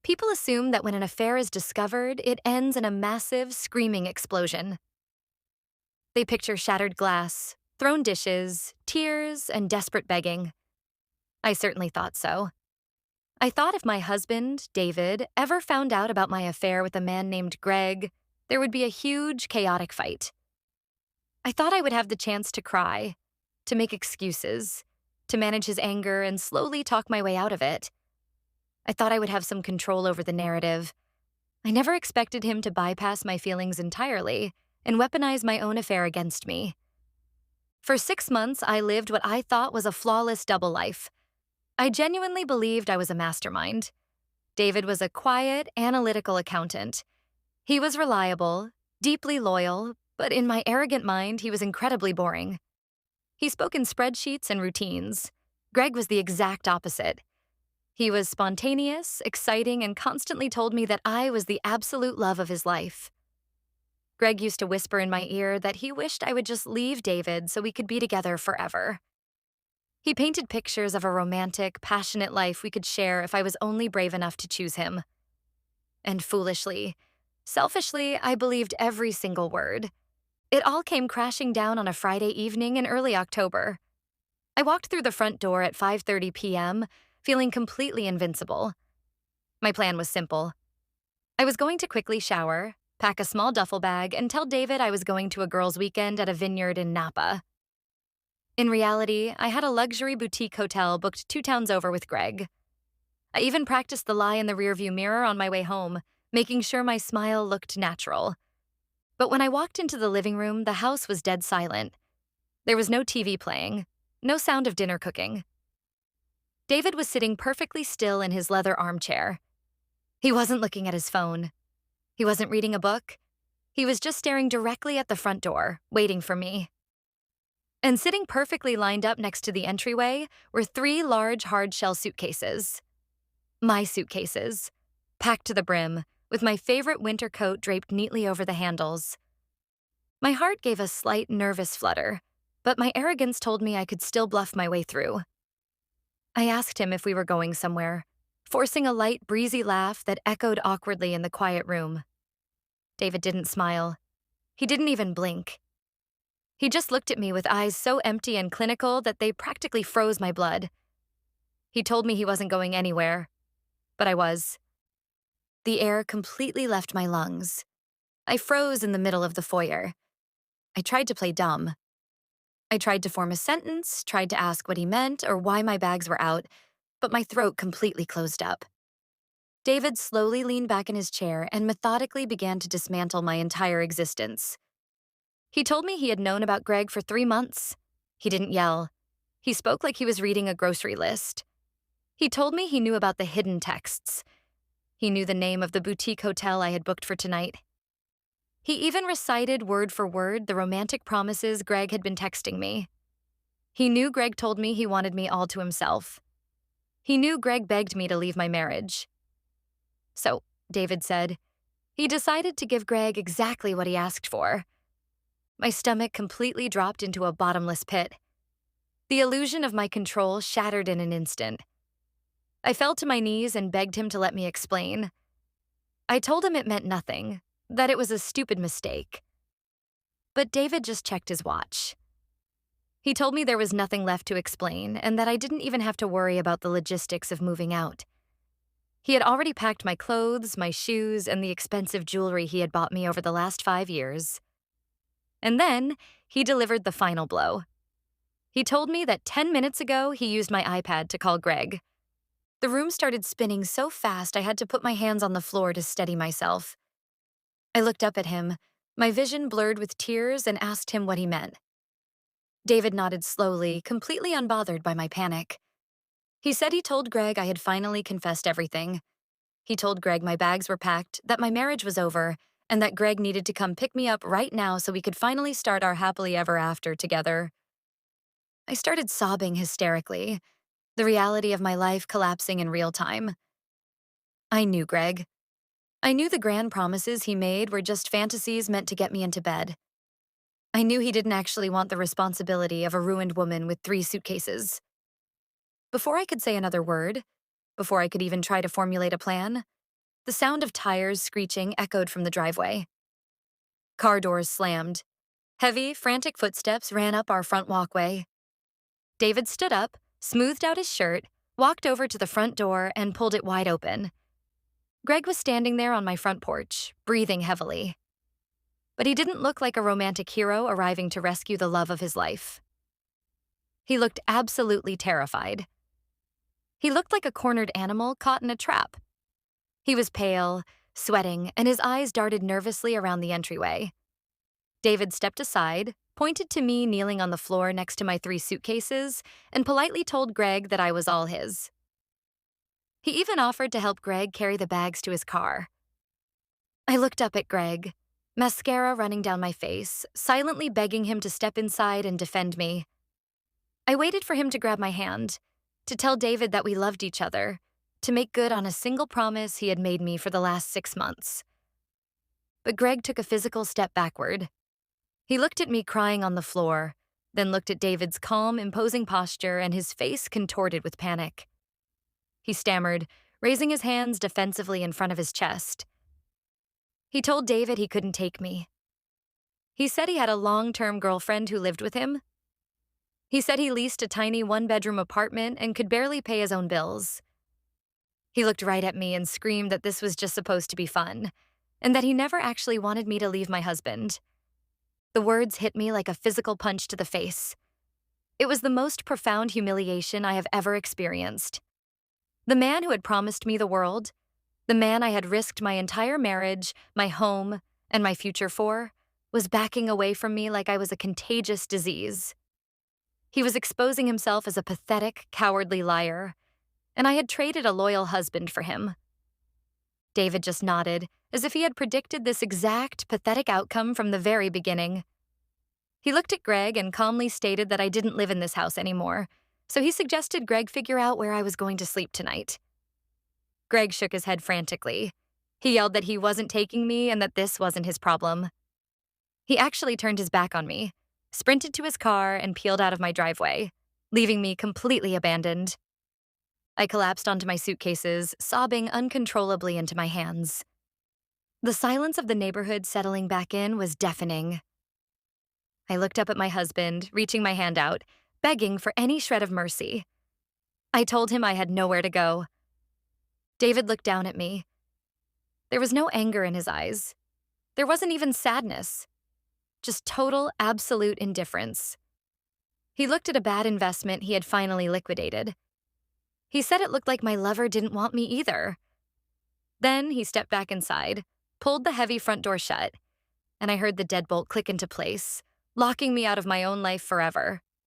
People assume that when an affair is discovered, it ends in a massive, screaming explosion. They picture shattered glass, thrown dishes, tears, and desperate begging. I certainly thought so. I thought if my husband, David, ever found out about my affair with a man named Greg, there would be a huge, chaotic fight. I thought I would have the chance to cry, to make excuses, to manage his anger and slowly talk my way out of it. I thought I would have some control over the narrative. I never expected him to bypass my feelings entirely and weaponize my own affair against me. For 6 months, I lived what I thought was a flawless double life. I genuinely believed I was a mastermind. David was a quiet, analytical accountant. He was reliable, deeply loyal, but in my arrogant mind, he was incredibly boring. He spoke in spreadsheets and routines. Greg was the exact opposite. He was spontaneous, exciting, and constantly told me that I was the absolute love of his life. Greg used to whisper in my ear that he wished I would just leave David so we could be together forever. He painted pictures of a romantic, passionate life we could share if I was only brave enough to choose him. And foolishly, selfishly, I believed every single word. It all came crashing down on a Friday evening in early October. I walked through the front door at 5:30 p.m., feeling completely invincible. My plan was simple. I was going to quickly shower, pack a small duffel bag, and tell David I was going to a girls' weekend at a vineyard in Napa. In reality, I had a luxury boutique hotel booked 2 towns over with Greg. I even practiced the lie in the rearview mirror on my way home, making sure my smile looked natural. But when I walked into the living room, the house was dead silent. There was no TV playing, no sound of dinner cooking. David was sitting perfectly still in his leather armchair. He wasn't looking at his phone. He wasn't reading a book. He was just staring directly at the front door, waiting for me. And sitting perfectly lined up next to the entryway were 3 large hard-shell suitcases. My suitcases, packed to the brim, with my favorite winter coat draped neatly over the handles. My heart gave a slight nervous flutter, but my arrogance told me I could still bluff my way through. I asked him if we were going somewhere, forcing a light, breezy laugh that echoed awkwardly in the quiet room. David didn't smile. He didn't even blink. He just looked at me with eyes so empty and clinical that they practically froze my blood. He told me he wasn't going anywhere, but I was. The air completely left my lungs. I froze in the middle of the foyer. I tried to play dumb. I tried to form a sentence, tried to ask what he meant or why my bags were out, but my throat completely closed up. David slowly leaned back in his chair and methodically began to dismantle my entire existence. He told me he had known about Greg for 3 months. He didn't yell. He spoke like he was reading a grocery list. He told me he knew about the hidden texts. He knew the name of the boutique hotel I had booked for tonight. He even recited word for word the romantic promises Greg had been texting me. He knew Greg told me he wanted me all to himself. He knew Greg begged me to leave my marriage. So, David said, he decided to give Greg exactly what he asked for. My stomach completely dropped into a bottomless pit. The illusion of my control shattered in an instant. I fell to my knees and begged him to let me explain. I told him it meant nothing, that it was a stupid mistake. But David just checked his watch. He told me there was nothing left to explain and that I didn't even have to worry about the logistics of moving out. He had already packed my clothes, my shoes, and the expensive jewelry he had bought me over the last 5 years. And then he delivered the final blow. He told me that 10 minutes ago he used my iPad to call Greg. The room started spinning so fast I had to put my hands on the floor to steady myself. I looked up at him, my vision blurred with tears, and asked him what he meant. David nodded slowly, completely unbothered by my panic. He said he told Greg I had finally confessed everything. He told Greg my bags were packed, that my marriage was over, and that Greg needed to come pick me up right now so we could finally start our happily ever after together. I started sobbing hysterically, the reality of my life collapsing in real time. I knew Greg. I knew the grand promises he made were just fantasies meant to get me into bed. I knew he didn't actually want the responsibility of a ruined woman with 3 suitcases. Before I could say another word, before I could even try to formulate a plan, The sound of tires screeching echoed from the driveway. Car doors slammed. Heavy, frantic footsteps ran up our front walkway. David stood up, smoothed out his shirt, walked over to the front door, and pulled it wide open. Greg was standing there on my front porch, breathing heavily. But he didn't look like a romantic hero arriving to rescue the love of his life. He looked absolutely terrified. He looked like a cornered animal caught in a trap. He was pale, sweating, and his eyes darted nervously around the entryway. David stepped aside, pointed to me kneeling on the floor next to my 3 suitcases, and politely told Greg that I was all his. He even offered to help Greg carry the bags to his car. I looked up at Greg, mascara running down my face, silently begging him to step inside and defend me. I waited for him to grab my hand, to tell David that we loved each other, to make good on a single promise he had made me for the last 6 months. But Greg took a physical step backward. He looked at me crying on the floor, then looked at David's calm, imposing posture and his face contorted with panic. He stammered, raising his hands defensively in front of his chest. He told David he couldn't take me. He said he had a long-term girlfriend who lived with him. He said he leased a tiny 1-bedroom apartment and could barely pay his own bills. He looked right at me and screamed that this was just supposed to be fun, and that he never actually wanted me to leave my husband. The words hit me like a physical punch to the face. It was the most profound humiliation I have ever experienced. The man who had promised me the world, the man I had risked my entire marriage, my home, and my future for, was backing away from me like I was a contagious disease. He was exposing himself as a pathetic, cowardly liar, and I had traded a loyal husband for him. David just nodded, as if he had predicted this exact, pathetic outcome from the very beginning. He looked at Greg and calmly stated that I didn't live in this house anymore, so he suggested Greg figure out where I was going to sleep tonight. Greg shook his head frantically. He yelled that he wasn't taking me and that this wasn't his problem. He actually turned his back on me, sprinted to his car, and peeled out of my driveway, leaving me completely abandoned. I collapsed onto my suitcases, sobbing uncontrollably into my hands. The silence of the neighborhood settling back in was deafening. I looked up at my husband, reaching my hand out, begging for any shred of mercy. I told him I had nowhere to go. David looked down at me. There was no anger in his eyes. There wasn't even sadness. Just total, absolute indifference. He looked at a bad investment he had finally liquidated. He said it looked like my lover didn't want me either. Then he stepped back inside, pulled the heavy front door shut, and I heard the deadbolt click into place, locking me out of my own life forever.